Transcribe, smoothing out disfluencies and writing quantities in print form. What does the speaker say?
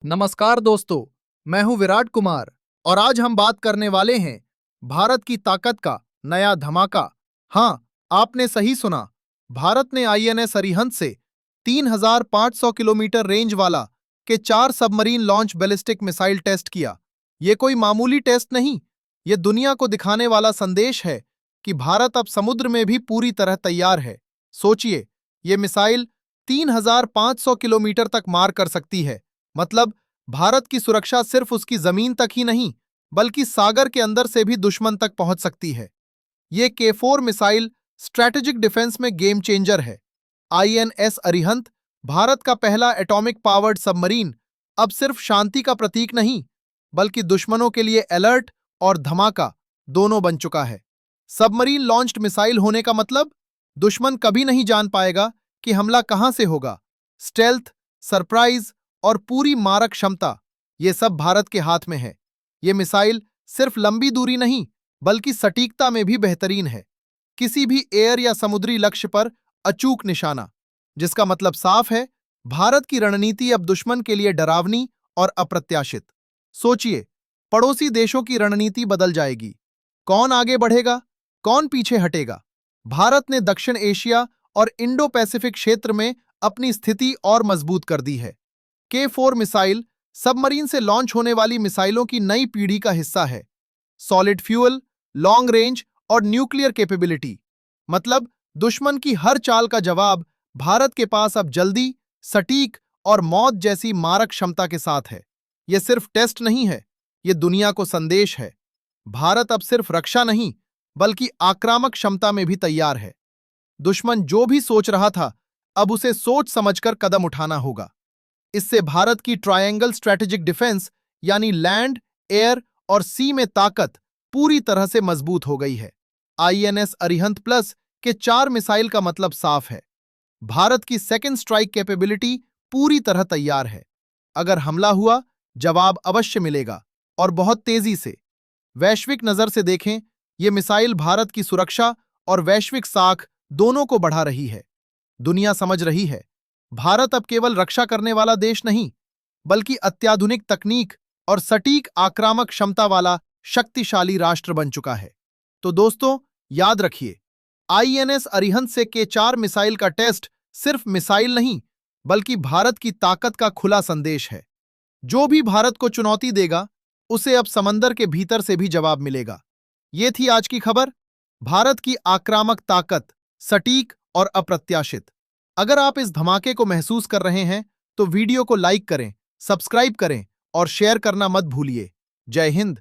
नमस्कार दोस्तों, मैं हूं विराट कुमार और आज हम बात करने वाले हैं भारत की ताकत का नया धमाका। हां, आपने सही सुना। भारत ने आईएनएस अरिहंत से 3,500 किलोमीटर रेंज वाला के 4 submarine launch ballistic missile test किया। ये कोई मामूली टेस्ट नहीं, ये दुनिया को दिखाने वाला संदेश है कि भारत अब समुद्र में भी पूरी तरह तैयार है। सोचिए, ये मिसाइल 3,500 किलोमीटर तक मार कर सकती है। मतलब भारत की सुरक्षा सिर्फ उसकी जमीन तक ही नहीं, बल्कि सागर के अंदर से भी दुश्मन तक पहुंच सकती है। ये K4 मिसाइल स्ट्रैटेजिक डिफेंस में गेम चेंजर है। आईएनएस अरिहंत, भारत का पहला एटॉमिक पावर्ड सबमरीन, अब सिर्फ शांति का प्रतीक नहीं, बल्कि दुश्मनों के लिए अलर्ट और धमाका दोनों बन चुका है। सबमरीन लॉन्च्ड मिसाइल होने का मतलब दुश्मन कभी नहीं जान पाएगा कि हमला कहां से होगा। स्टेल्थ, सरप्राइज और पूरी मारक क्षमता, ये सब भारत के हाथ में है। ये मिसाइल सिर्फ लंबी दूरी नहीं, बल्कि सटीकता में भी बेहतरीन है। किसी भी एयर या समुद्री लक्ष्य पर अचूक निशाना, जिसका मतलब साफ है, भारत की रणनीति अब दुश्मन के लिए डरावनी और अप्रत्याशित। सोचिए, पड़ोसी देशों की रणनीति बदल जाएगी। कौन आगे बढ़ेगा, कौन पीछे हटेगा? भारत ने दक्षिण एशिया और इंडो पैसिफिक क्षेत्र में अपनी स्थिति और मजबूत कर दी है। K4 मिसाइल सबमरीन से लॉन्च होने वाली मिसाइलों की नई पीढ़ी का हिस्सा है। सॉलिड फ्यूल, लॉन्ग रेंज और न्यूक्लियर कैपेबिलिटी, मतलब दुश्मन की हर चाल का जवाब भारत के पास अब जल्दी, सटीक और मौत जैसी मारक क्षमता के साथ है। यह सिर्फ टेस्ट नहीं है, यह दुनिया को संदेश है। भारत अब सिर्फ रक्षा नहीं, बल्कि आक्रामक क्षमता में भी तैयार है। दुश्मन जो भी सोच रहा था, अब उसे सोच समझकर कदम उठाना होगा। इससे भारत की ट्रायंगल स्ट्रैटेजिक डिफेंस, यानी लैंड, एयर और सी में ताकत पूरी तरह से मजबूत हो गई है। आईएनएस अरिहंत प्लस के 4 मिसाइल का मतलब साफ है। भारत की सेकेंड स्ट्राइक कैपेबिलिटी पूरी तरह तैयार है। अगर हमला हुआ, जवाब अवश्य मिलेगा और बहुत तेजी से। वैश्विक नजर से देखें, यह मिसाइल भारत की सुरक्षा और वैश्विक साख दोनों को बढ़ा रही है। दुनिया समझ रही है, भारत अब केवल रक्षा करने वाला देश नहीं, बल्कि अत्याधुनिक तकनीक और सटीक आक्रामक क्षमता वाला शक्तिशाली राष्ट्र बन चुका है। तो दोस्तों, याद रखिए, आईएनएस अरिहंत से K4 मिसाइल का टेस्ट सिर्फ मिसाइल नहीं, बल्कि भारत की ताकत का खुला संदेश है। जो भी भारत को चुनौती देगा, उसे अब समंदर के भीतर से भी जवाब मिलेगा। ये थी आज की खबर, भारत की आक्रामक ताकत, सटीक और अप्रत्याशित। अगर आप इस धमाके को महसूस कर रहे हैं, तो वीडियो को लाइक करें, सब्सक्राइब करें और शेयर करना मत भूलिए। जय हिंद।